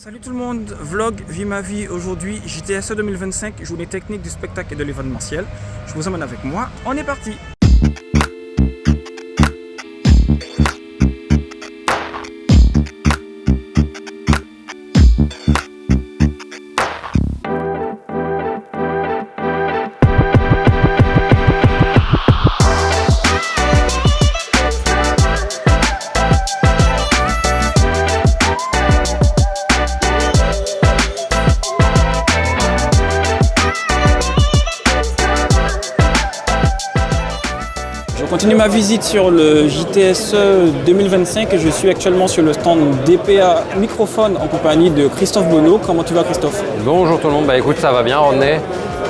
Salut tout le monde, vlog Vie ma vie aujourd'hui, JTSE 2025, journée technique du spectacle et de l'événementiel. Je vous emmène avec moi, on est parti. Je continue ma visite sur le JTSE 2025 et je suis actuellement sur le stand DPA Microphone en compagnie de Christophe Bonneau. Comment tu vas, Christophe? Bonjour tout le monde, écoute, ça va bien, Rodney.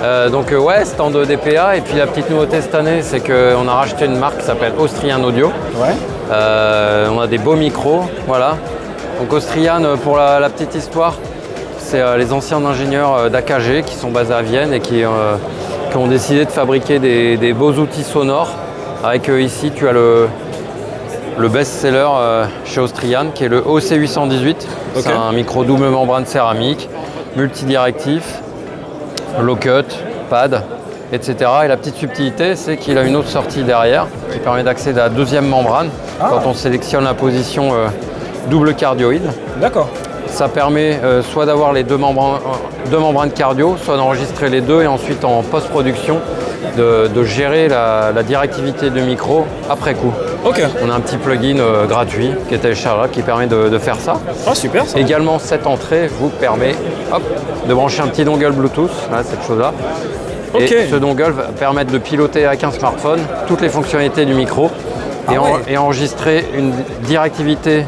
Ouais, stand de DPA, et puis la petite nouveauté cette année, c'est qu'on a racheté une marque qui s'appelle Austrian Audio. Ouais. On a des beaux micros, voilà. Donc Austrian, pour la petite histoire, c'est les anciens ingénieurs d'AKG qui sont basés à Vienne et qui ont décidé de fabriquer des beaux outils sonores. Avec ici, tu as le best-seller chez Austrian, qui est le OC818. Okay. C'est un micro double membrane céramique, multidirectif, low-cut, pad, etc. Et la petite subtilité, c'est qu'il a une autre sortie derrière qui permet d'accéder à la deuxième membrane quand on sélectionne la position double cardioïde. D'accord. Ça permet soit d'avoir les deux membranes cardio, soit d'enregistrer les deux et ensuite en post-production de gérer la directivité du micro après coup. Okay. On a un petit plugin gratuit qui est téléchargeable qui permet de faire ça. Ah, super ça. Également, cette entrée vous permet de brancher un petit dongle Bluetooth, là, cette chose-là. Okay. Et ce dongle va permettre de piloter avec un smartphone toutes les fonctionnalités du micro et enregistrer une directivité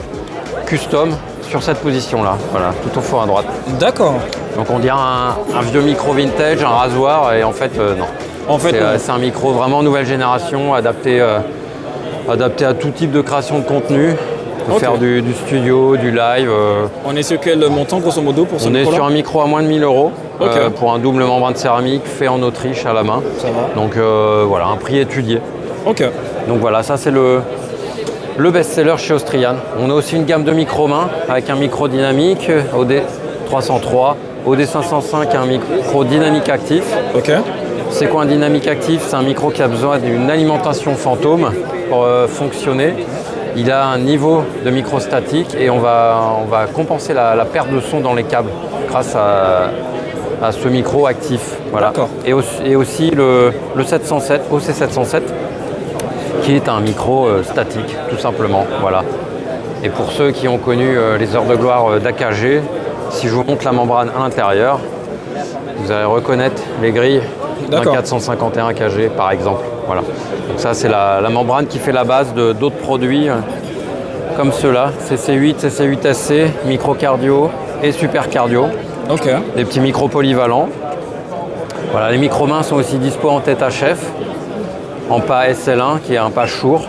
custom sur cette position-là, voilà, tout au fond à droite. D'accord. Donc on dirait un vieux micro vintage, un rasoir, et en fait, non. En fait, c'est un micro vraiment nouvelle génération, adapté à tout type de création de contenu. Pour faire du studio, du live. On est sur quel montant grosso modo pour ce micro-là? On est sur un micro à moins de 1000 € pour un double membrane céramique fait en Autriche à la main. Ça va. Donc voilà, un prix étudié. Ok. Donc voilà, ça c'est le best-seller chez Austrian. On a aussi une gamme de micro-mains avec un micro dynamique, OD303, OD505, un micro dynamique actif. Ok. C'est quoi un dynamique actif? C'est un micro qui a besoin d'une alimentation fantôme pour fonctionner. Il a un niveau de micro statique et on va compenser la perte de son dans les câbles grâce à ce micro actif. Voilà. Et aussi le 707, OC707, qui est un micro statique, tout simplement. Voilà. Et pour ceux qui ont connu les heures de gloire d'AKG, si je vous montre la membrane à l'intérieur, vous allez reconnaître les grilles d'un 451 kg par exemple. Voilà. Donc ça c'est la membrane qui fait la base d'autres produits comme ceux-là, CC8, CC8SC, micro cardio et super cardio. Okay. Des petits micros polyvalents. Voilà, les micro-mains sont aussi dispo en tête à chef, en pas SL1 qui est un pas Shure.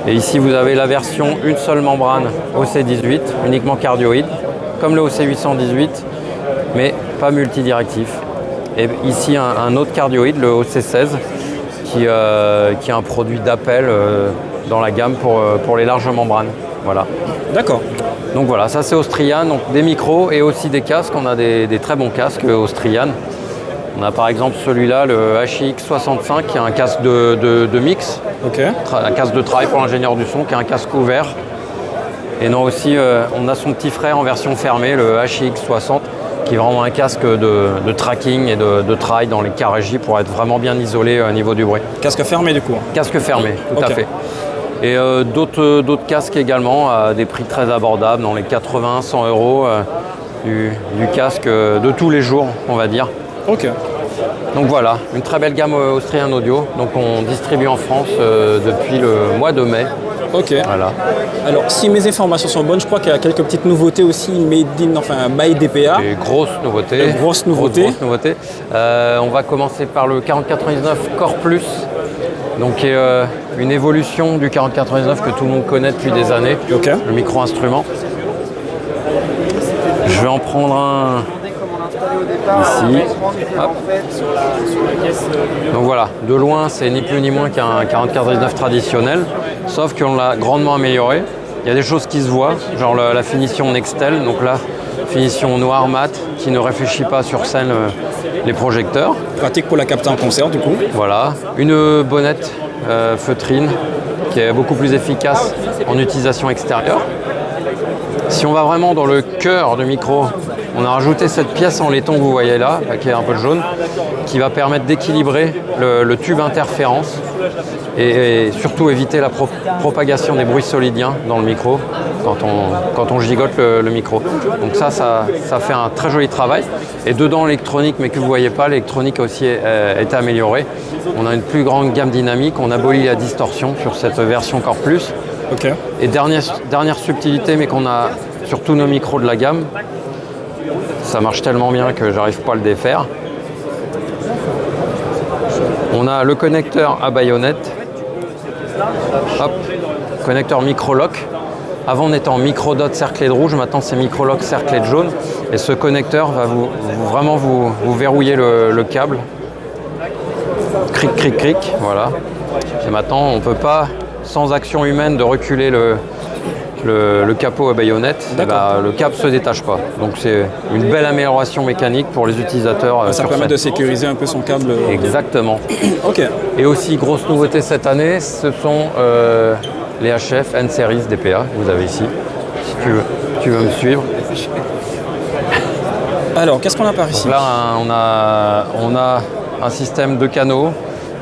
Et ici vous avez la version une seule membrane OC18, uniquement cardioïde, comme le OC818, mais pas multidirectif. Et ici un autre cardioïde, le OC16, qui est un produit d'appel dans la gamme pour les larges membranes. Voilà. D'accord. Donc voilà, ça c'est Austrian, donc des micros et aussi des casques. On a des très bons casques Austrian. On a par exemple celui-là, le HX65, qui est un casque de mix, un casque de travail pour l'ingénieur du son, qui est un casque ouvert. Et non aussi, on a son petit frère en version fermée, le HX60, qui est vraiment un casque de tracking et de travail dans les cas régie pour être vraiment bien isolé au niveau du bruit. Casque fermé du coup? Casque fermé, tout à fait. Et d'autres casques également à des prix très abordables, dans les 80-100 €, du casque de tous les jours, on va dire. Ok. Donc voilà, une très belle gamme Austrian Audio. Donc on distribue en France depuis le mois de mai. Ok. Voilà. Alors, si mes informations sont bonnes, je crois qu'il y a quelques petites nouveautés aussi, by DPA. Des grosses nouveautés. Grosses nouveautés. On va commencer par le 4099 Core Plus, donc qui est une évolution du 4099 que tout le monde connaît depuis des années. Okay. Le micro-instrument. Je vais en prendre un ici. Hop. Donc voilà, de loin, c'est ni plus ni moins qu'un 4099 traditionnel. Sauf qu'on l'a grandement amélioré. Il y a des choses qui se voient, genre la finition Nextel. Donc là, finition noir mat qui ne réfléchit pas sur scène les projecteurs. Pratique pour la capter en concert du coup. Voilà, une bonnette feutrine qui est beaucoup plus efficace en utilisation extérieure. Si on va vraiment dans le cœur du micro, on a rajouté cette pièce en laiton que vous voyez là, qui est un peu jaune, qui va permettre d'équilibrer le tube interférence et surtout éviter la propagation des bruits solidiens dans le micro quand on gigote le micro. Donc ça fait un très joli travail. Et dedans l'électronique, mais que vous ne voyez pas, l'électronique a aussi été améliorée. On a une plus grande gamme dynamique, on abolit la distorsion sur cette version Core Plus. Okay. Et dernière subtilité, mais qu'on a sur tous nos micros de la gamme, ça marche tellement bien que j'arrive pas à le défaire. On a le connecteur à baïonnette. Hop, connecteur micro-lock. Avant on était en micro-dot cerclé de rouge, maintenant c'est micro-lock cerclé de jaune. Et ce connecteur va vraiment vous verrouiller le câble. Cric, cric, cric, voilà. Et maintenant on ne peut pas, sans action humaine, de reculer le capot à baïonnette, le câble ne se détache pas. Donc c'est une belle amélioration mécanique pour les utilisateurs. Ça permet de sécuriser un peu son câble. Exactement. Ok. Et aussi, grosse nouveauté cette année, ce sont les HF N-Series DPA que vous avez ici. Si tu veux me suivre. Alors, qu'est-ce qu'on a par ici? Donc là, on a un système de canaux.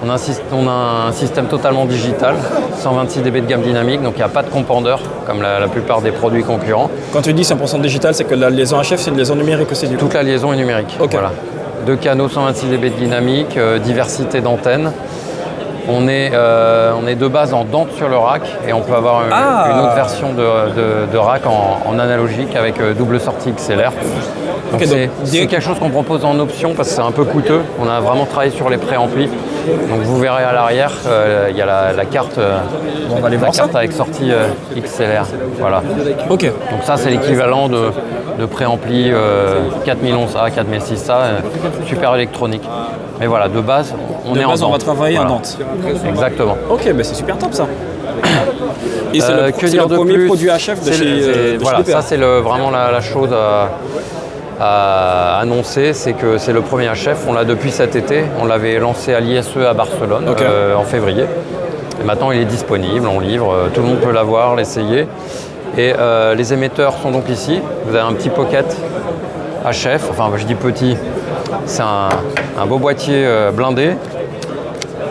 On a un système totalement digital, 126 dB de gamme dynamique, donc il n'y a pas de compandeur comme la plupart des produits concurrents. Quand tu dis 100% digital, c'est que la liaison HF, c'est une liaison numérique aussi du coup? Toute la liaison est numérique. Okay. Voilà. Deux canaux, 126 dB de dynamique, diversité d'antennes. On est de base en dente sur le rack et on peut avoir une autre version de rack en analogique avec double sortie XLR. Donc c'est quelque chose qu'on propose en option parce que c'est un peu coûteux. On a vraiment travaillé sur les préamplis. Donc vous verrez à l'arrière, il y a la carte, avec sortie XLR. Voilà. Ok. Donc ça c'est l'équivalent de préampli 4011A, 4006A, super électronique. Mais voilà, de base, on est en dente. On va travailler en dente. Exactement. Ok, ben c'est super top ça. Et c'est le premier produit HF de chez voilà, DPA. ça c'est vraiment la chose à annoncer, c'est que c'est le premier HF. On l'a depuis cet été. On l'avait lancé à l'ISE à Barcelone en février. Et maintenant il est disponible, on livre, tout le monde peut l'avoir, l'essayer. Et les émetteurs sont donc ici. Vous avez un petit pocket HF, enfin je dis petit, c'est un beau boîtier blindé.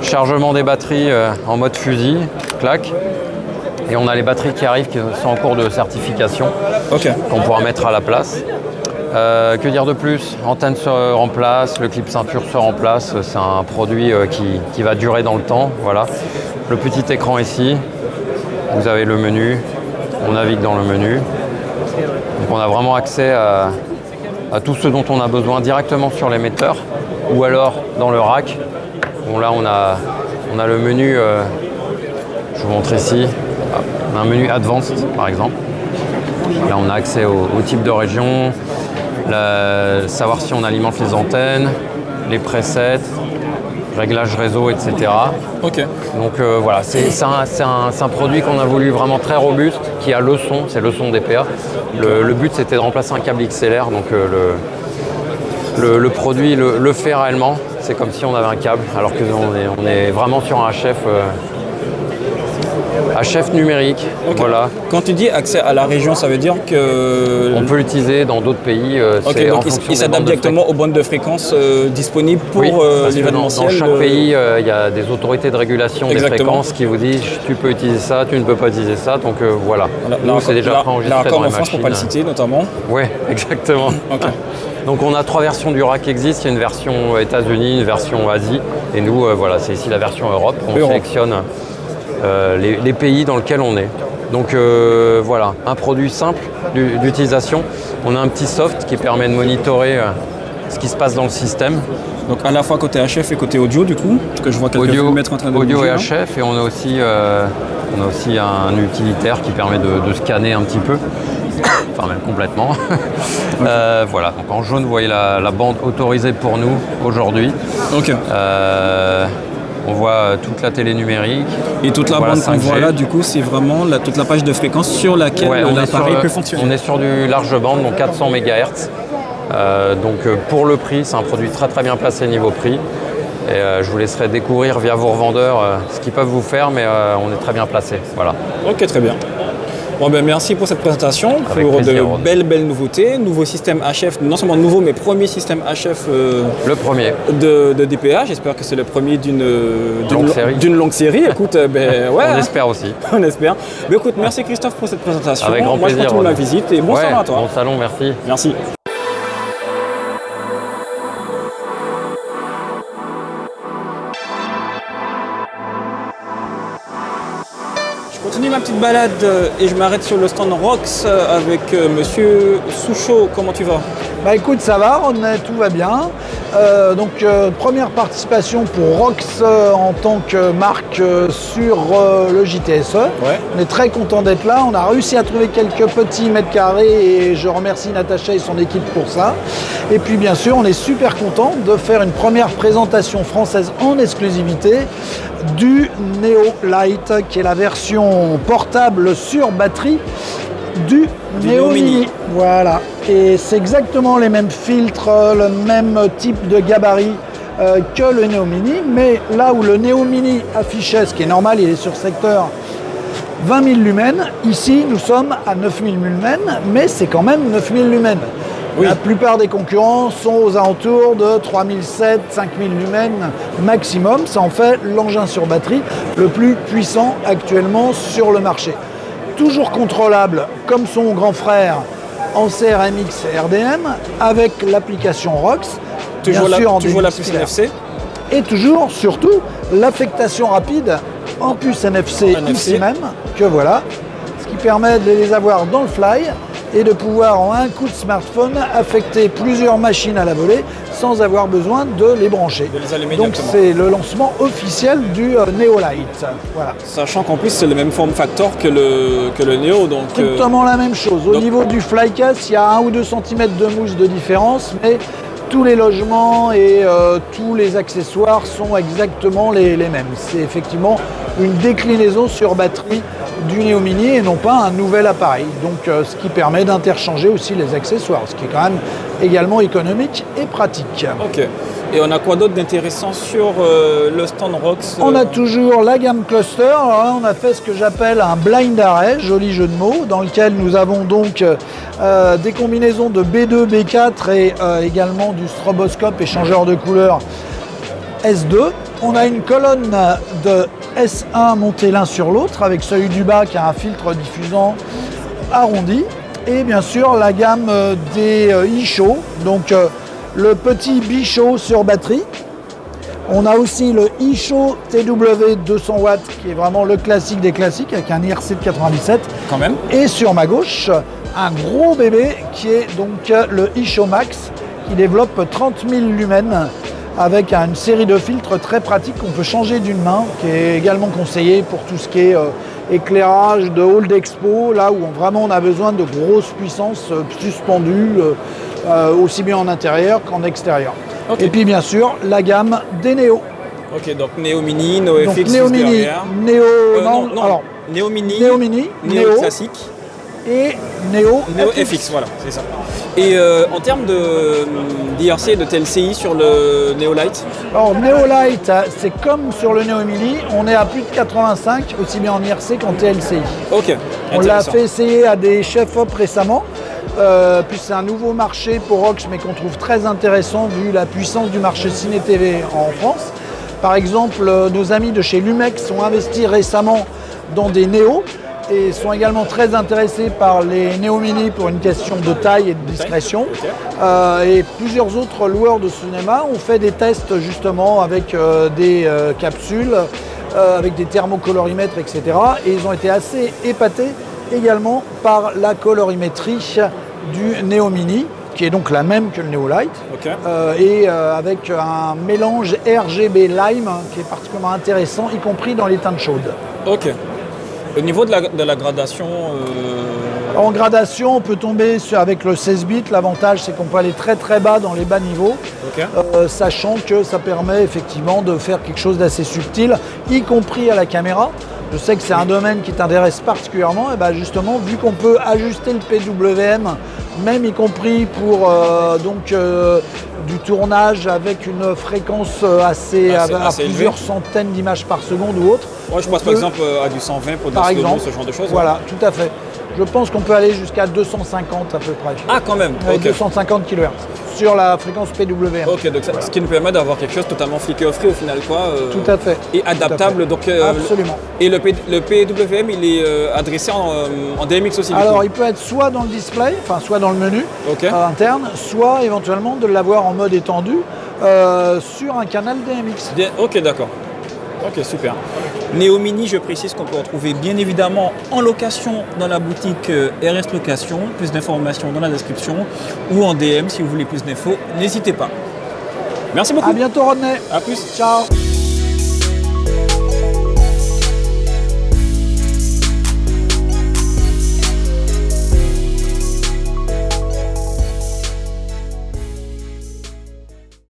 Chargement des batteries en mode fusil, clac. Et on a les batteries qui arrivent qui sont en cours de certification, qu'on pourra mettre à la place. Que dire de plus? Antenne se remplace, le clip ceinture se remplace, c'est un produit qui va durer dans le temps. Voilà. Le petit écran ici, vous avez le menu, on navigue dans le menu. Donc on a vraiment accès à tout ce dont on a besoin directement sur l'émetteur ou alors dans le rack. Bon, là on a le menu, je vous montre ici, on a un menu Advanced par exemple. Là on a accès au type de région, savoir si on alimente les antennes, les presets, réglage réseau, etc. Ok. Donc voilà, c'est un produit qu'on a voulu vraiment très robuste, qui a le son, c'est le son DPA. Le but c'était de remplacer un câble XLR, donc le produit le fait réellement. C'est comme si on avait un câble, alors qu'on est vraiment sur un HF numérique. Voilà. Quand tu dis accès à la région, ça veut dire que... On peut l'utiliser dans d'autres pays. Donc il s'adapte directement aux bandes de fréquences disponibles pour l'événementiel. Dans chaque pays, il y a des autorités de régulation des fréquences qui vous disent tu peux utiliser ça, tu ne peux pas utiliser ça. Donc voilà. Nous, c'est déjà préenregistré dans les machines. En France, pour ne pas le citer notamment. Oui, exactement. Donc on a 3 versions du rack qui existent. Il y a une version États-Unis, une version Asie. Et nous, voilà, c'est ici la version Europe. On sélectionne les pays dans lesquels on est. Donc voilà, un produit simple d'utilisation. On a un petit soft qui permet de monitorer ce qui se passe dans le système. Donc à la fois côté HF et côté audio du coup, parce que je vois quelques filmètres en train de audio bouger, et HF, et on a aussi un utilitaire qui permet de scanner un petit peu. Enfin même complètement. Voilà, donc en jaune vous voyez la bande autorisée pour nous aujourd'hui. On voit toute la télé numérique. Et toute la bande qu'on voit là, du coup, c'est vraiment toute la page de fréquence sur laquelle l'appareil peut fonctionner. On est sur du large bande, donc 400 MHz. Donc pour le prix, c'est un produit très très bien placé niveau prix. Et je vous laisserai découvrir via vos revendeurs ce qu'ils peuvent vous faire, mais on est très bien placé. Voilà. Ok, très bien. Bon, ben, merci pour cette présentation, pour plaisir, de belles nouveautés. Nouveau système HF, non seulement nouveau, mais premier système HF le premier de DPA. J'espère que c'est le premier d'une longue série. Écoute, ben, ouais, on espère aussi. On espère. Ben, écoute, merci Christophe pour cette présentation. Avec grand plaisir. Moi, je continue ma visite et bon salon à toi. Bon salon, merci. Merci. Je continue ma petite balade et je m'arrête sur le stand ROX avec monsieur Souchot. Comment tu vas? Bah écoute, ça va, tout va bien. Première participation pour ROX en tant que marque sur le JTSE. Ouais. On est très content d'être là. On a réussi à trouver quelques petits mètres carrés et je remercie Natacha et son équipe pour ça. Et puis bien sûr, on est super content de faire une première présentation française en exclusivité du Neo Lite, qui est la version portable sur batterie du Neo Mini. Voilà. Et c'est exactement les mêmes filtres, le même type de gabarit que le Neo Mini. Mais là où le Neo Mini affichait, ce qui est normal, il est sur secteur 20 000 lumens. Ici, nous sommes à 9 000 lumens, mais c'est quand même 9 000 lumens. Oui. La plupart des concurrents sont aux alentours de 3007, 5000 lumens maximum. Ça en fait l'engin sur batterie le plus puissant actuellement sur le marché. Toujours contrôlable comme son grand frère en CRMX et RDM avec l'application ROX. Toujours la puce NFC. Et toujours, surtout, l'affectation rapide en puce NFC ici même, que voilà. Ce qui permet de les avoir dans le fly et de pouvoir en un coup de smartphone affecter plusieurs machines à la volée sans avoir besoin de les brancher. De les allumer. Donc c'est le lancement officiel du Neo Lite. Voilà. Sachant qu'en plus c'est le même form factor que le Neo. Donc, strictement la même chose. Au niveau du flycast, il y a 1 ou 2 cm de mousse de différence, mais tous les logements et tous les accessoires sont exactement les mêmes. C'est effectivement une déclinaison sur batterie du Neo Mini et non pas un nouvel appareil. Donc ce qui permet d'interchanger aussi les accessoires, ce qui est quand même également économique et pratique. Ok. Et on a quoi d'autre d'intéressant sur le stand ROX? On a toujours la gamme Cluster. Alors là, on a fait ce que j'appelle un blind array, joli jeu de mots, dans lequel nous avons donc des combinaisons de B2, B4 et également du stroboscope et changeur de couleur S2. On a une colonne de S1 montée l'un sur l'autre avec celui du bas qui a un filtre diffusant arrondi. Et bien sûr la gamme des eShow, donc le petit Bichot sur batterie. On a aussi le eShow TW 200 watts qui est vraiment le classique des classiques avec un IRC de 97. Quand même. Et sur ma gauche, un gros bébé qui est donc le eShow Max qui développe 30 000 lumens avec une série de filtres très pratiques qu'on peut changer d'une main, qui est également conseillé pour tout ce qui est éclairage de hall d'expo, là où vraiment on a besoin de grosses puissances suspendues, aussi bien en intérieur qu'en extérieur. Okay. Et puis bien sûr, la gamme des Neo. Ok, donc Neo Mini, Neo FX, Neo Mini, Neo... alors, Neo Mini, Neo classique. Et Neo FX, voilà, c'est ça. Et en termes d'IRC et de TLCI sur le Neo Lite? Alors Neo Lite, c'est comme sur le Neo Mini, on est à plus de 85, aussi bien en IRC qu'en TLCI. Ok. On l'a fait essayer à des chefs-op récemment, puis c'est un nouveau marché pour ROX, mais qu'on trouve très intéressant vu la puissance du marché ciné-TV en France. Par exemple, nos amis de chez Lumex ont investi récemment dans des Neo, et sont également très intéressés par les Neo Mini pour une question de taille et de discrétion. Okay. Et plusieurs autres loueurs de cinéma ont fait des tests justement avec des capsules, avec des thermocolorimètres, etc. Et ils ont été assez épatés également par la colorimétrie du Neo Mini, qui est donc la même que le Neo Lite, okay. Et avec un mélange RGB Lime qui est particulièrement intéressant, y compris dans les teintes chaudes. Ok. Au niveau de la gradation En gradation, on peut tomber avec le 16 bits. L'avantage, c'est qu'on peut aller très très bas dans les bas niveaux, sachant que ça permet effectivement de faire quelque chose d'assez subtil, y compris à la caméra. Je sais que c'est un domaine qui t'intéresse particulièrement, et ben justement, vu qu'on peut ajuster le PWM, même y compris pour du tournage avec une fréquence à plusieurs centaines d'images par seconde ou autre. Ouais, je pense par exemple à du 120 pour des slow-mo, ce genre de choses. Voilà, tout à fait. Je pense qu'on peut aller jusqu'à 250 à peu près. Ah, quand même. Avec 250 kHz sur la fréquence PWM. Ok, donc ce qui nous permet d'avoir quelque chose totalement flicker-free au final, quoi. Tout à fait. Et adaptable. Donc, absolument. Et le PWM, il est adressé en DMX aussi. Alors, il peut être soit dans le display, enfin soit dans le menu interne, soit éventuellement de l'avoir en mode étendu sur un canal DMX. Ok, d'accord. Ok, super. Neo Mini, je précise qu'on peut retrouver bien évidemment en location dans la boutique RS Location. Plus d'informations dans la description ou en DM si vous voulez plus d'infos. N'hésitez pas. Merci beaucoup. À bientôt, Rodney. À plus. Ciao.